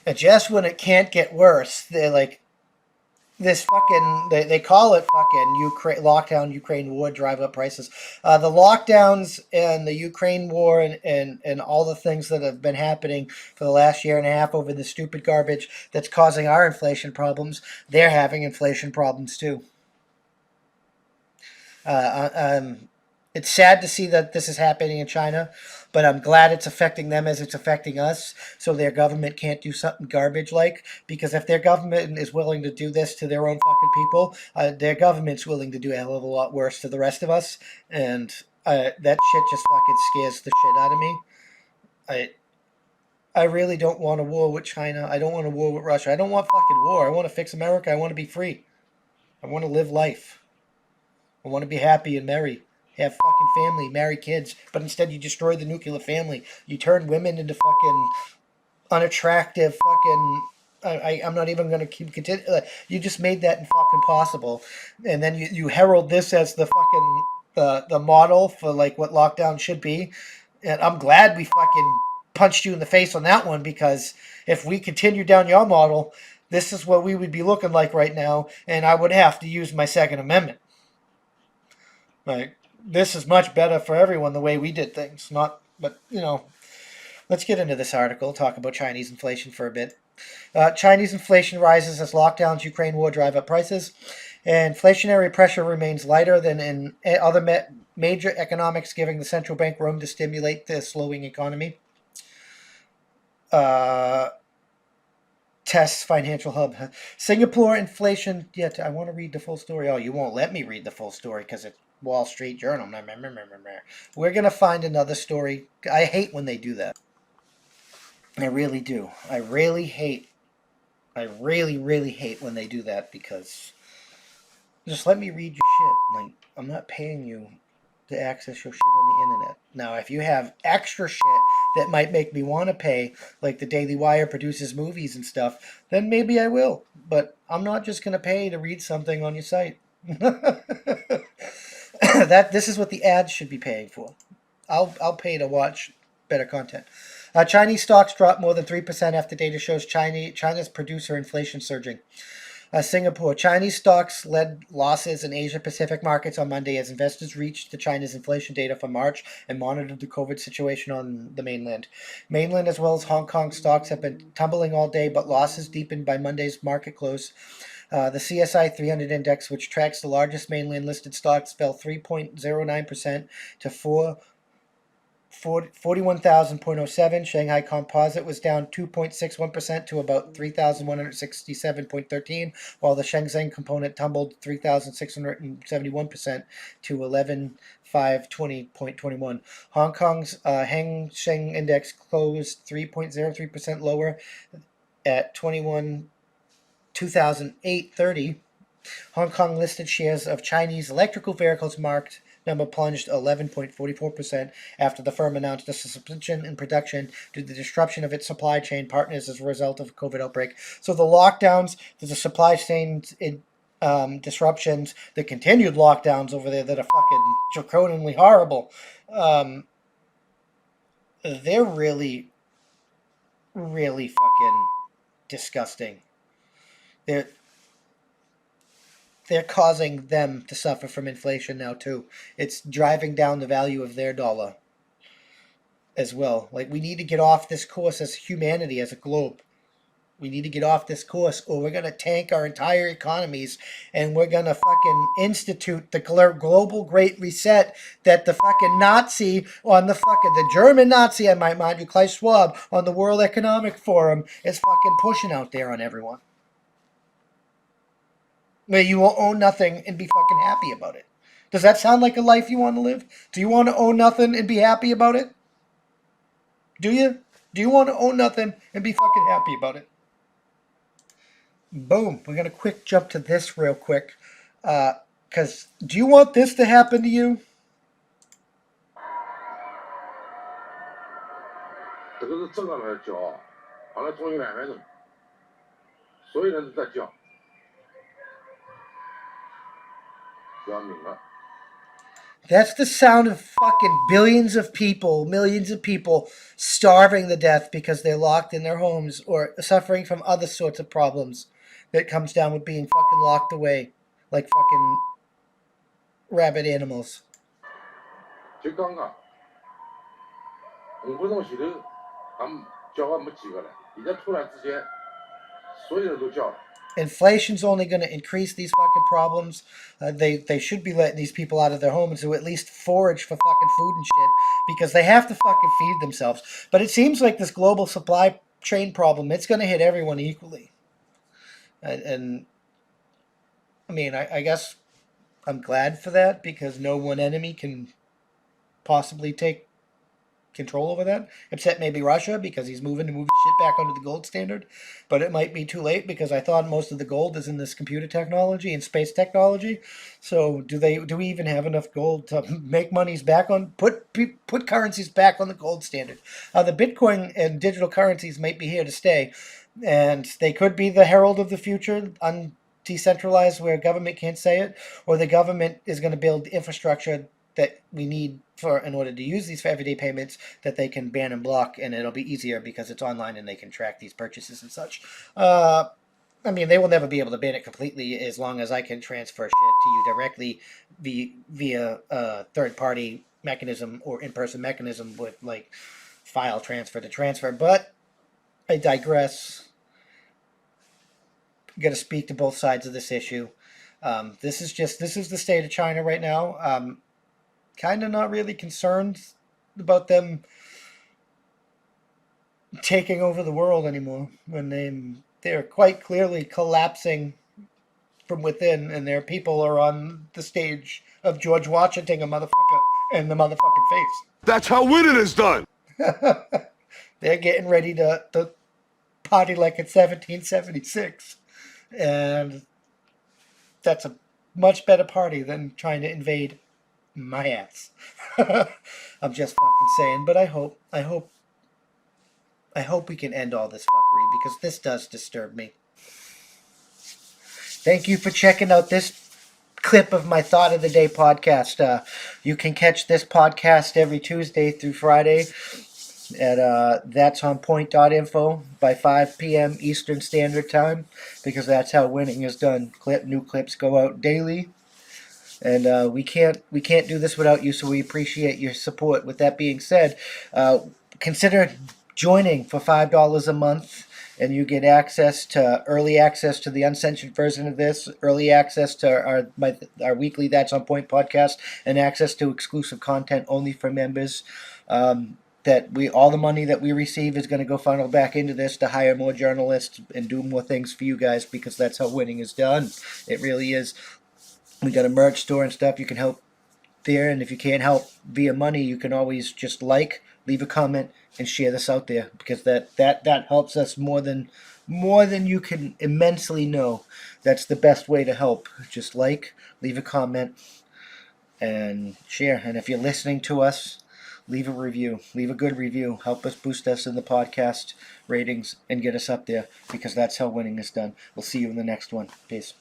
And just when it can't get worse, they're like, this fucking they call it fucking Ukraine lockdown, Ukraine war, drive up prices. The lockdowns and the Ukraine war and all the things that have been happening for the last year and a half over the stupid garbage that's causing our inflation problems. They're having inflation problems too. It's sad to see that this is happening in China, but I'm glad it's affecting them as it's affecting us. So their government can't do something garbage like, because if their government is willing to do this to their own fucking people, their government's willing to do a hell of a lot worse to the rest of us. And that shit just fucking scares the shit out of me. I I really don't want a war with China. I don't want a war with Russia. I don't want fucking war. I want to fix America. I want to be free. I want to live life. I want to be happy and merry. Have fucking family, marry kids, but instead you destroy the nuclear family. You turn women into fucking unattractive fucking. I'm not even going to keep continue. You just made that fucking possible, and then you herald this as the fucking the model for like what lockdown should be. And I'm glad we fucking punched you in the face on that one, because if we continue down your model, this is what we would be looking like right now, and I would have to use my Second Amendment. Like, this is much better for everyone the way we did things. Not, but let's get into this article. Talk about Chinese inflation for a bit. Chinese inflation rises as lockdowns, Ukraine war drive up prices. And inflationary pressure remains lighter than in other major economics, giving the central bank room to stimulate the slowing economy. Uh, Tests Financial Hub. Singapore inflation. Yet I want to read the full story. Oh, you won't let me read the full story because it's Wall Street Journal. We're going to find another story. I hate when they do that. I really do. I really hate when they do that, because just let me read your shit. Like, I'm not paying you to access your shit on the internet. Now, if you have extra shit that might make me want to pay, like the Daily Wire produces movies and stuff, then maybe I will. But I'm not just going to pay to read something on your site. This is what the ads should be paying for. I'll pay to watch better content. Chinese stocks dropped more than 3% after data shows China's producer inflation surging. Singapore. Chinese stocks led losses in Asia-Pacific markets on Monday as investors reached the China's inflation data for March and monitored the COVID situation on the mainland. Mainland as well as Hong Kong stocks have been tumbling all day, but losses deepened by Monday's market close. The CSI 300 index, which tracks the largest mainland listed stocks, fell 3.09% to 41,000.07. Shanghai Composite was down 2.61% to about 3,167.13, while the Shenzhen component tumbled 3,671% to 11,520.21. Hong Kong's Hang Seng Index closed 3.03% lower at 2,008.30. Hong Kong listed shares of Chinese electrical vehicles marked number plunged 11.44% after the firm announced a suspension in production due to the disruption of its supply chain partners as a result of a COVID outbreak. So the lockdowns, the supply chain disruptions, the continued lockdowns over there that are fucking draconianly horrible, they're really, really fucking disgusting. They're they're causing them to suffer from inflation now too. It's driving down the value of their dollar as well. Like, we need to get off this course as humanity, as a globe. We need to get off this course, or we're gonna tank our entire economies, and we're gonna fucking institute the global Great Reset that the fucking Nazi on the German Nazi, I might mind you, Klaus Schwab on the World Economic Forum is fucking pushing out there on everyone. Where you will own nothing and be fucking happy about it. Does that sound like a life you want to live? Do you want to own nothing and be happy about it? Do you? Do you want to own nothing and be fucking happy about it? Boom. We're going to quick jump to this real quick. Because do you want this to happen to you? 这个是正常的叫，好了，终于来了，所有人都在叫，不要命了。That's the sound of fucking billions of people, millions of people starving to death because they're locked in their homes or suffering from other sorts of problems that comes down with being fucking locked away like fucking rabid animals. 직관과 공부동시를 감 저가 뭐 지거래. 이제突然之间所有人都叫了。 Inflation's only going to increase these fucking problems. They should be letting these people out of their homes to at least forage for fucking food and shit because they have to fucking feed themselves. But it seems like this global supply chain problem, it's going to hit everyone equally. And I mean, I guess I'm glad for that because no one enemy can possibly take control over that, except maybe Russia because he's moving to move his shit back onto the gold standard. But it might be too late because I thought most of the gold is in this computer technology and space technology. So do we even have enough gold to make monies back on put currencies back on the gold standard? The Bitcoin and digital currencies might be here to stay, and they could be the herald of the future. Decentralized where government can't say it, or the government is going to build infrastructure that we need for in order to use these for everyday payments that they can ban and block, and it'll be easier because it's online and they can track these purchases and such. I mean, they will never be able to ban it completely as long as I can transfer shit to you directly via third-party mechanism or in-person mechanism with like file transfer to transfer. But I digress. Got to speak to both sides of this issue. This is the state of China right now. Kind of not really concerned about them taking over the world anymore when they're quite clearly collapsing from within, and their people are on the stage of George Washington, a motherfucker, in the motherfucking face. That's how winning is done. They're getting ready to party like it's 1776, and that's a much better party than trying to invade my ass. I'm just fucking saying, but I hope we can end all this fuckery because this does disturb me. Thank you for checking out this clip of my Thought of the Day podcast. You can catch this podcast every Tuesday through Friday at that'sonpoint.info by 5 p.m. Eastern Standard Time because that's how winning is done. New clips go out daily. And we can't do this without you, so we appreciate your support. With that being said, consider joining for $5 a month, and you get early access to the uncensored version of this, early access to our weekly That's On Point podcast, and access to exclusive content only for members. All the money that we receive is going to go funnel back into this to hire more journalists and do more things for you guys because that's how winning is done. It really is. We got a merch store and stuff. You can help there, and if you can't help via money, you can always just leave a comment, and share this out there because that helps us more than you can immensely know. That's the best way to help. Just leave a comment, and share. And if you're listening to us, leave a review. Leave a good review. Help us boost us in the podcast ratings and get us up there because that's how winning is done. We'll see you in the next one. Peace.